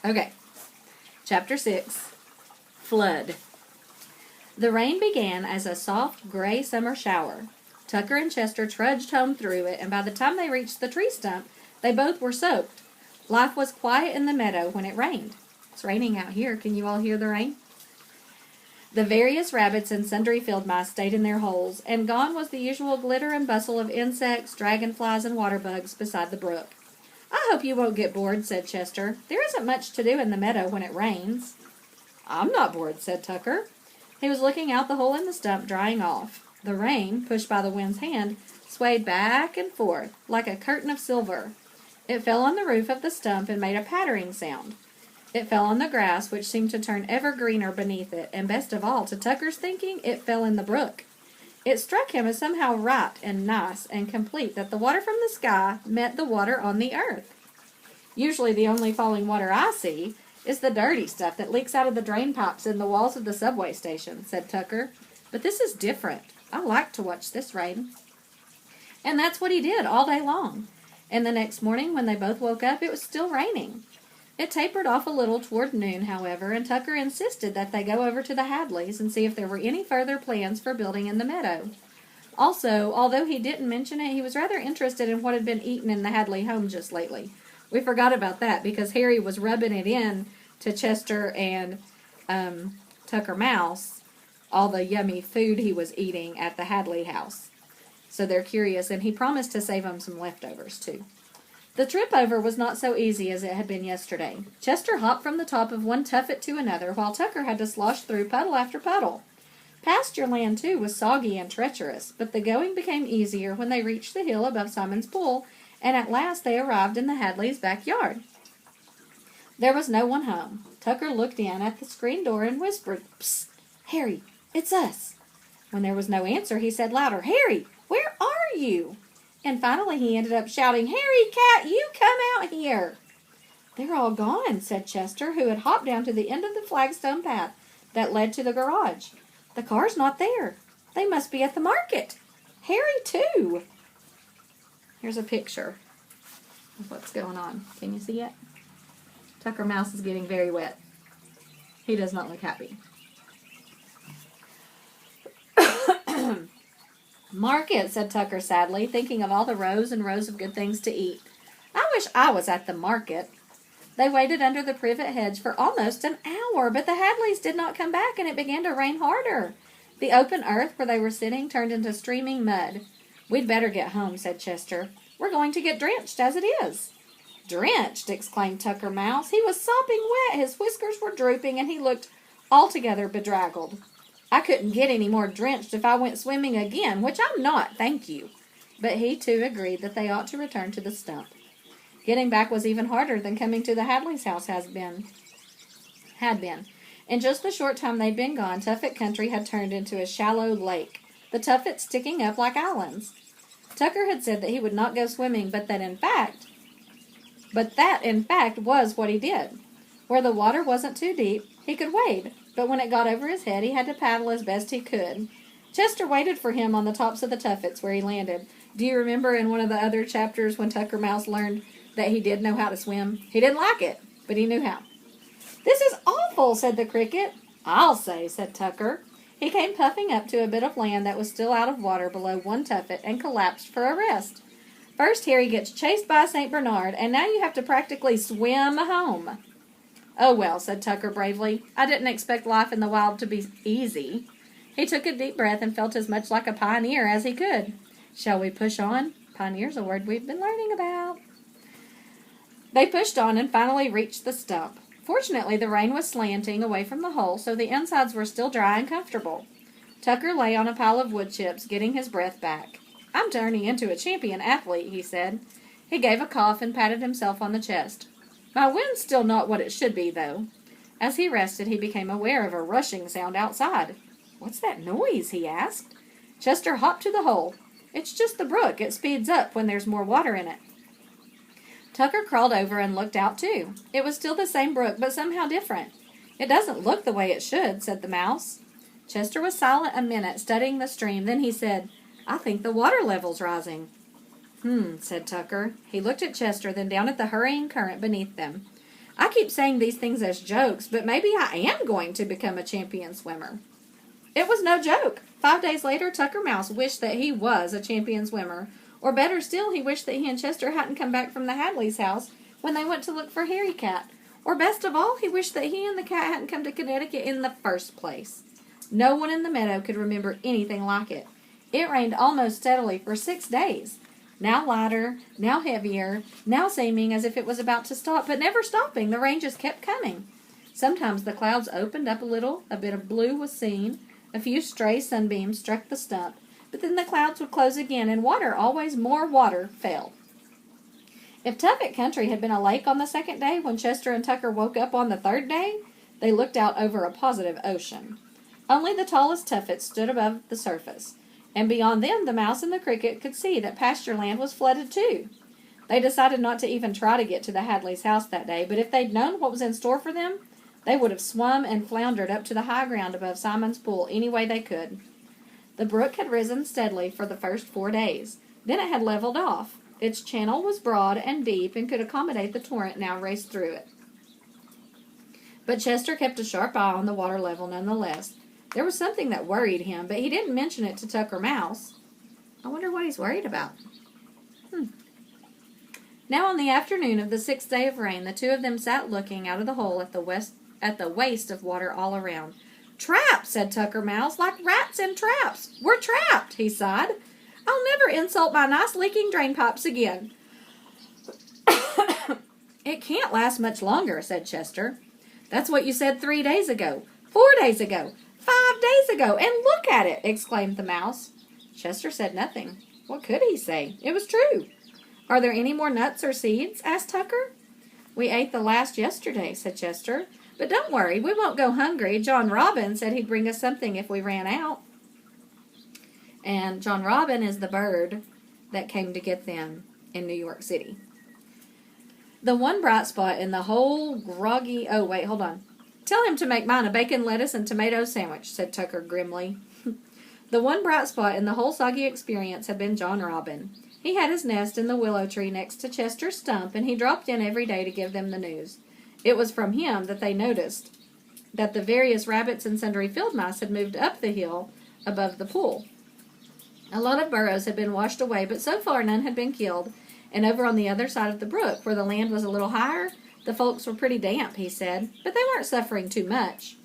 Okay, Chapter 6, Flood. The rain began as a soft, gray summer shower. Tucker and Chester trudged home through it, and by the time they reached the tree stump, they both were soaked. Life was quiet in the meadow when it rained. It's raining out here. Can you all hear the rain? The various rabbits and sundry field mice stayed in their holes, and gone was the usual glitter and bustle of insects, dragonflies, and water bugs beside the brook. "I hope you won't get bored," said Chester. "There isn't much to do in the meadow when it rains." "I'm not bored," said Tucker. He was looking out the hole in the stump, drying off. The rain, pushed by the wind's hand, swayed back and forth like a curtain of silver. It fell on the roof of the stump and made a pattering sound. It fell on the grass, which seemed to turn ever greener beneath it, and best of all, to Tucker's thinking, it fell in the brook. It struck him as somehow right and nice and complete that the water from the sky met the water on the earth. Usually the only falling water I see is the dirty stuff that leaks out of the drain pipes in the walls of the subway station, said Tucker. But this is different. I like to watch this rain. And that's what he did all day long. And the next morning when they both woke up, it was still raining. It tapered off a little toward noon, however, and Tucker insisted that they go over to the Hadleys and see if there were any further plans for building in the meadow. Also, although he didn't mention it, he was rather interested in what had been eaten in the Hadley home just lately. We forgot about that because Harry was rubbing it in to Chester and Tucker Mouse, all the yummy food he was eating at the Hadley house. So they're curious, and he promised to save them some leftovers, too. The trip over was not so easy as it had been yesterday. Chester hopped from the top of one tuffet to another, while Tucker had to slosh through puddle after puddle. Pasture land, too, was soggy and treacherous, but the going became easier when they reached the hill above Simon's Pool, and at last they arrived in the Hadleys' backyard. There was no one home. Tucker looked in at the screen door and whispered, "Psst, Harry, it's us." When there was no answer, he said louder, "Harry, where are you?" And finally he ended up shouting, "Harry Cat, you come out here." "They're all gone," said Chester, who had hopped down to the end of the flagstone path that led to the garage. "The car's not there. They must be at the market. Harry, too." Here's a picture of what's going on. Can you see it? Tucker Mouse is getting very wet. He does not look happy. "Market," said Tucker sadly, thinking of all the rows and rows of good things to eat. "I wish I was at the market." They waited under the privet hedge for almost an hour, but the Hadleys did not come back, and it began to rain harder. The open earth where they were sitting turned into streaming mud. "We'd better get home," said Chester. "We're going to get drenched as it is." "Drenched!" exclaimed Tucker Mouse. He was sopping wet, his whiskers were drooping, and he looked altogether bedraggled. "I couldn't get any more drenched if I went swimming again, which I'm not, thank you." But he, too, agreed that they ought to return to the stump. Getting back was even harder than coming to the Hadleys' house had been. In just the short time they'd been gone, Tuffet country had turned into a shallow lake, the tuffets sticking up like islands. Tucker had said that he would not go swimming, but that in fact was what he did. Where the water wasn't too deep, he could wade, but when it got over his head, he had to paddle as best he could. Chester waited for him on the tops of the tuffets where he landed. Do you remember in one of the other chapters when Tucker Mouse learned that he did know how to swim? He didn't like it, but he knew how. "This is awful," said the cricket. "I'll say," said Tucker. He came puffing up to a bit of land that was still out of water below one tuffet and collapsed for a rest. "First Harry gets chased by a St. Bernard, and now you have to practically swim home." "Oh, well," said Tucker bravely. "I didn't expect life in the wild to be easy." He took a deep breath and felt as much like a pioneer as he could. "Shall we push on?" Pioneer's a word we've been learning about. They pushed on and finally reached the stump. Fortunately, the rain was slanting away from the hole, so the insides were still dry and comfortable. Tucker lay on a pile of wood chips, getting his breath back. "I'm turning into a champion athlete," he said. He gave a cough and patted himself on the chest. "My wind's still not what it should be, though." As he rested, he became aware of a rushing sound outside. "What's that noise?" he asked. Chester hopped to the hole. "It's just the brook. It speeds up when there's more water in it." Tucker crawled over and looked out, too. It was still the same brook, but somehow different. "It doesn't look the way it should," said the mouse. Chester was silent a minute, studying the stream. Then he said, "I think the water level's rising." Said Tucker. He looked at Chester, then down at the hurrying current beneath them. I keep saying these things as jokes, but maybe I am going to become a champion swimmer." It was no joke. 5 days later, Tucker Mouse wished that he was a champion swimmer. Or better still, he wished that he and Chester hadn't come back from the Hadley's house when they went to look for Harry Cat. Or best of all, he wished that he and the cat hadn't come to Connecticut in the first place. No one in the meadow could remember anything like it. It rained almost steadily for 6 days. Now lighter, now heavier, now seeming as if it was about to stop, but never stopping. The rain just kept coming. Sometimes the clouds opened up a little, a bit of blue was seen, a few stray sunbeams struck the stump, but then the clouds would close again, and water, always more water, fell. If Tuffet Country had been a lake on the second day, when Chester and Tucker woke up on the third day, they looked out over a positive ocean. Only the tallest tuffets stood above the surface, and beyond them the mouse and the cricket could see that pasture land was flooded too. They decided not to even try to get to the Hadley's house that day, but if they'd known what was in store for them, they would have swum and floundered up to the high ground above Simon's Pool any way they could. The brook had risen steadily for the first 4 days. Then it had leveled off. Its channel was broad and deep and could accommodate the torrent now raced through it. But Chester kept a sharp eye on the water level nonetheless. There was something that worried him, but he didn't mention it to Tucker Mouse. I wonder what he's worried about. Now on the afternoon of the 6th day of rain, the two of them sat looking out of the hole at the waste of water all around. "Trapped," said Tucker Mouse, "like rats in traps. We're trapped," he sighed. "I'll never insult my nice leaking drain pipes again." "It can't last much longer," said Chester. "That's what you said 3 days ago, 4 days ago, 5 days ago, and look at it!" exclaimed the mouse. Chester said nothing. What could he say? It was true. "Are there any more nuts or seeds?" asked Tucker. "We ate the last yesterday," said Chester. "But don't worry, we won't go hungry. John Robin said he'd bring us something if we ran out." And John Robin is the bird that came to get them in New York City. The one bright spot in the whole groggy... Oh, wait, hold on. "Tell him to make mine a bacon, lettuce, and tomato sandwich," said Tucker grimly. The one bright spot in the whole soggy experience had been John Robin. He had his nest in the willow tree next to Chester's stump, and he dropped in every day to give them the news. It was from him that they noticed that the various rabbits and sundry field mice had moved up the hill above the pool. A lot of burrows had been washed away, but so far none had been killed, and over on the other side of the brook, where the land was a little higher, the folks were pretty damp, he said, but they weren't suffering too much.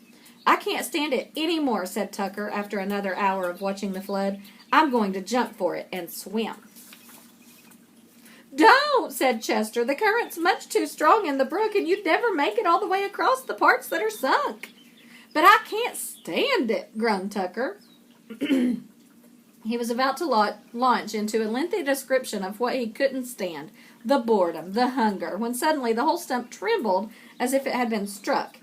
"I can't stand it any more," said Tucker after another hour of watching the flood. "I'm going to jump for it and swim." "Don't," said Chester. "The current's much too strong in the brook, and you'd never make it all the way across the parts that are sunk." "But I can't stand it," groaned Tucker. He was about to launch into a lengthy description of what he couldn't stand, the boredom, the hunger, when suddenly the whole stump trembled as if it had been struck.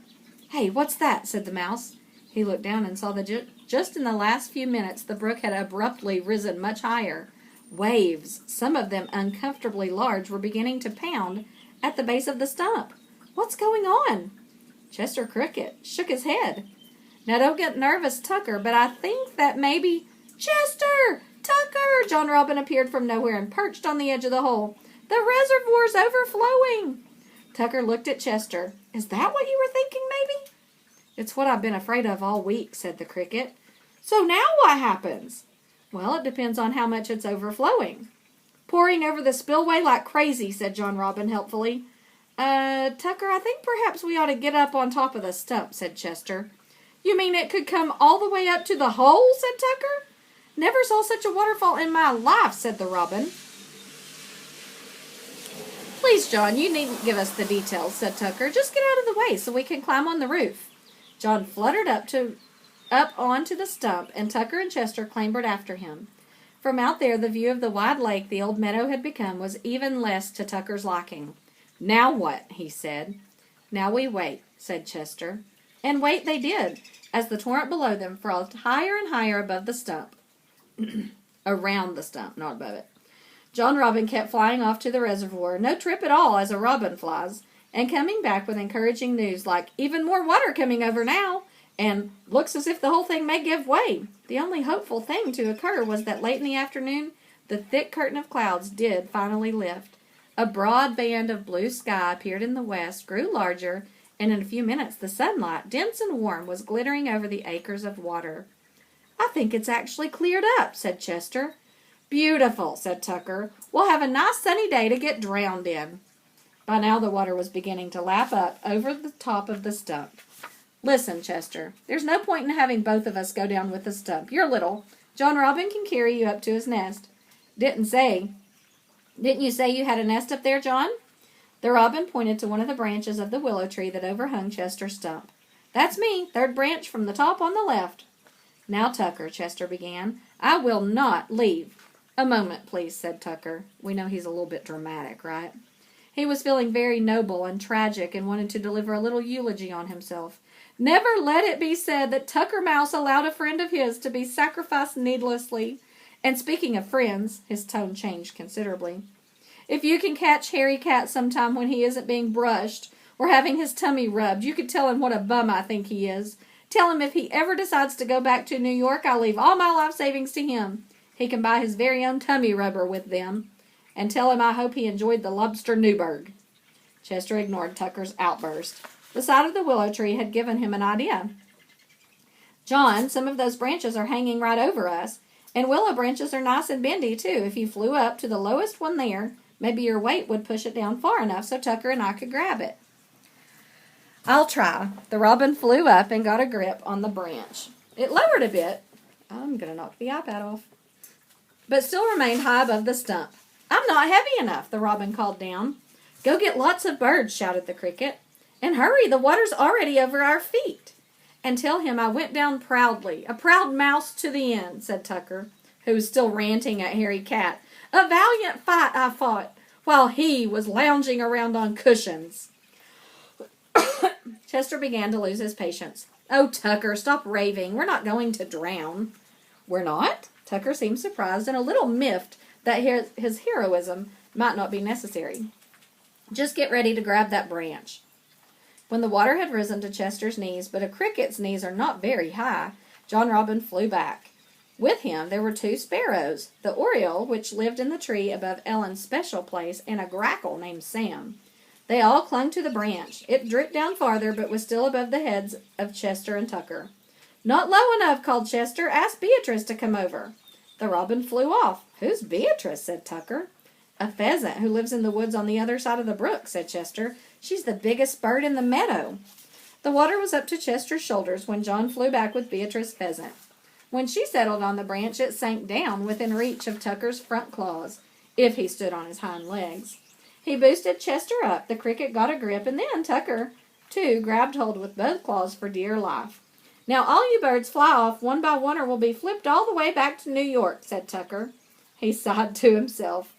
"Hey, what's that?" said the mouse. He looked down and saw that just in the last few minutes the brook had abruptly risen much higher. Waves, some of them uncomfortably large, were beginning to pound at the base of the stump. "What's going on?" Chester Cricket shook his head. "Now don't get nervous, Tucker, but I think that maybe—" "Chester! Tucker!" John Robin appeared from nowhere and perched on the edge of the hole. "The reservoir's overflowing!" Tucker looked at Chester. "Is that what you were thinking, maybe?" "It's what I've been afraid of all week," said the cricket. "So now what happens?" "Well, it depends on how much it's overflowing." "Pouring over the spillway like crazy," said John Robin helpfully. Tucker, I think perhaps we ought to get up on top of the stump," said Chester. "You mean it could come all the way up to the hole?" said Tucker. "Never saw such a waterfall in my life," said the robin. "Please, John, you needn't give us the details," said Tucker. "Just get out of the way so we can climb on the roof." John fluttered up onto the stump, and Tucker and Chester clambered after him. From out there, the view of the wide lake the old meadow had become was even less to Tucker's liking. "Now what?" he said. "Now we wait," said Chester. And wait they did, as the torrent below them frothed higher and higher above the stump. Around the stump, not above it. John Robin kept flying off to the reservoir, no trip at all as a robin flies, and coming back with encouraging news like, "Even more water coming over now," and "Looks as if the whole thing may give way." The only hopeful thing to occur was that late in the afternoon the thick curtain of clouds did finally lift. A broad band of blue sky appeared in the west, grew larger, and in a few minutes the sunlight, dense and warm, was glittering over the acres of water. "I think it's actually cleared up," said Chester. "Beautiful," said Tucker. "We'll have a nice sunny day to get drowned in." By now the water was beginning to lap up over the top of the stump. "Listen, Chester, there's no point in having both of us go down with the stump. You're little. John Robin can carry you up to his nest." Didn't you say you had a nest up there, John?" The robin pointed to one of the branches of the willow tree that overhung Chester's stump. "That's me, third branch from the top on the left." "Now, Tucker," Chester began, "I will not leave." "A moment, please," said Tucker. We know he's a little bit dramatic, right? He was feeling very noble and tragic and wanted to deliver a little eulogy on himself. "Never let it be said that Tucker Mouse allowed a friend of his to be sacrificed needlessly. And speaking of friends," his tone changed considerably, "if you can catch Harry Cat sometime when he isn't being brushed or having his tummy rubbed, you could tell him what a bum I think he is. Tell him if he ever decides to go back to New York, I'll leave all my life savings to him. He can buy his very own tummy rubber with them. And tell him I hope he enjoyed the lobster Newburg." Chester ignored Tucker's outburst. The side of the willow tree had given him an idea. "John, some of those branches are hanging right over us. And willow branches are nice and bendy, too. If you flew up to the lowest one there, maybe your weight would push it down far enough so Tucker and I could grab it." "I'll try." The robin flew up and got a grip on the branch. It lowered a bit. I'm going to knock the iPad off. But still remained high above the stump. "I'm not heavy enough," the robin called down. "Go get lots of birds," shouted the cricket. "And hurry, the water's already over our feet." "And tell him I went down proudly, a proud mouse to the end," said Tucker, who was still ranting at Harry Cat. "A valiant fight I fought, while he was lounging around on cushions." Chester began to lose his patience. "Oh, Tucker, stop raving. We're not going to drown." "We're not?" Tucker seemed surprised and a little miffed that his heroism might not be necessary. "Just get ready to grab that branch." When the water had risen to Chester's knees, but a cricket's knees are not very high, John Robin flew back. With him there were two sparrows, the oriole, which lived in the tree above Ellen's special place, and a grackle named Sam. They all clung to the branch. It drooped down farther, but was still above the heads of Chester and Tucker. "Not low enough," called Chester. "Ask Beatrice to come over." The robin flew off. "Who's Beatrice?" said Tucker. "A pheasant who lives in the woods on the other side of the brook," said Chester. "She's the biggest bird in the meadow." The water was up to Chester's shoulders when John flew back with Beatrice Pheasant. When she settled on the branch, it sank down within reach of Tucker's front claws, if he stood on his hind legs. He boosted Chester up, the cricket got a grip, and then Tucker, too, grabbed hold with both claws for dear life. "Now all you birds fly off one by one or we'll be flipped all the way back to New York," said Tucker. He sighed to himself.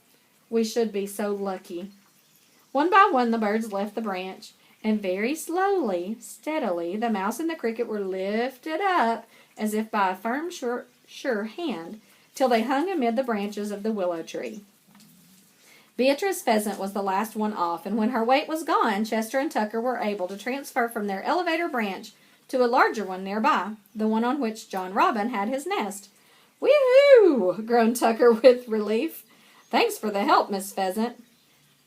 "We should be so lucky." One by one the birds left the branch, and very slowly, steadily, the mouse and the cricket were lifted up as if by a firm, sure hand, till they hung amid the branches of the willow tree. Beatrice Pheasant was the last one off, and when her weight was gone, Chester and Tucker were able to transfer from their elevator branch to a larger one nearby, the one on which John Robin had his nest. "Whee-hoo!" groaned Tucker with relief. "Thanks for the help, Miss Pheasant."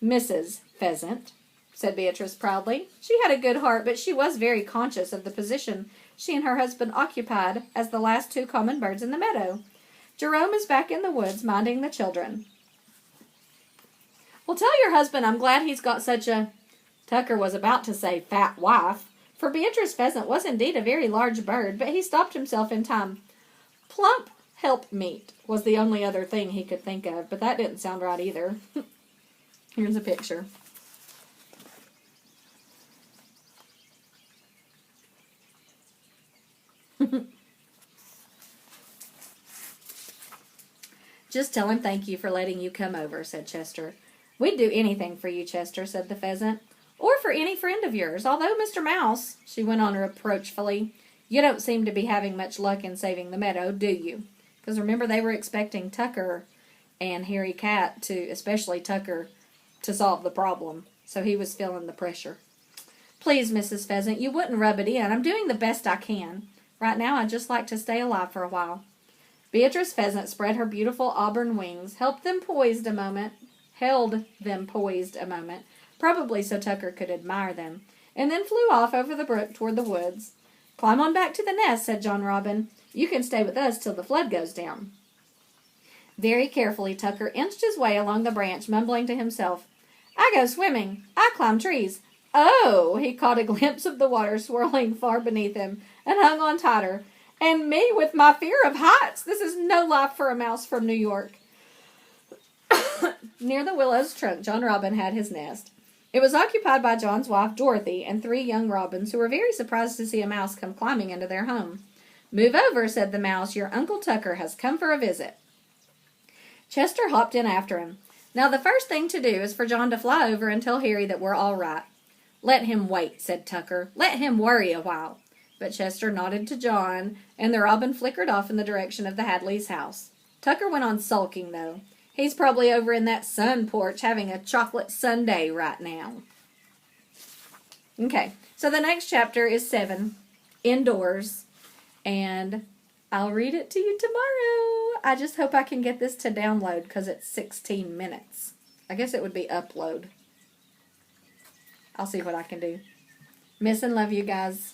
"Mrs. Pheasant," said Beatrice proudly. She had a good heart, but she was very conscious of the position she and her husband occupied as the last two common birds in the meadow. "Jerome is back in the woods minding the children." "Well, tell your husband I'm glad he's got such a—" Tucker was about to say fat wife, for Beatrice Pheasant was indeed a very large bird, but he stopped himself in time. "Plump helpmeet" was the only other thing he could think of, but that didn't sound right either. Here's a picture. "Just tell him thank you for letting you come over," said Chester. "We'd do anything for you, Chester," said the pheasant. "Or for any friend of yours, although Mr. Mouse," she went on reproachfully, "you don't seem to be having much luck in saving the meadow, do you?" Because remember, they were expecting Tucker and Harry Cat to, especially Tucker, to solve the problem. So he was feeling the pressure. "Please, Mrs. Pheasant, you wouldn't rub it in. I'm doing the best I can. Right now, I'd just like to stay alive for a while." Beatrice Pheasant spread her beautiful auburn wings, held them poised a moment, held them poised a moment, probably so Tucker could admire them, and then flew off over the brook toward the woods. "Climb on back to the nest," said John Robin. "You can stay with us till the flood goes down." Very carefully, Tucker inched his way along the branch, mumbling to himself, "I go swimming. I climb trees. Oh!" He caught a glimpse of the water swirling far beneath him, and hung on tighter. "And me with my fear of heights! This is no life for a mouse from New York." Near the willow's trunk, John Robin had his nest. It was occupied by John's wife, Dorothy, and 3 young robins, who were very surprised to see a mouse come climbing into their home. "Move over," said the mouse. "Your Uncle Tucker has come for a visit." Chester hopped in after him. "Now the first thing to do is for John to fly over and tell Harry that we're all right." "Let him wait," said Tucker. "Let him worry a while." But Chester nodded to John, and the robin flickered off in the direction of the Hadleys' house. Tucker went on sulking, though. He's probably over in that sun porch having a chocolate sundae right now. Okay, so the next chapter is 7, Indoors, and I'll read it to you tomorrow. I just hope I can get this to download because it's 16 minutes. I guess it would be upload. I'll see what I can do. Miss and love you guys.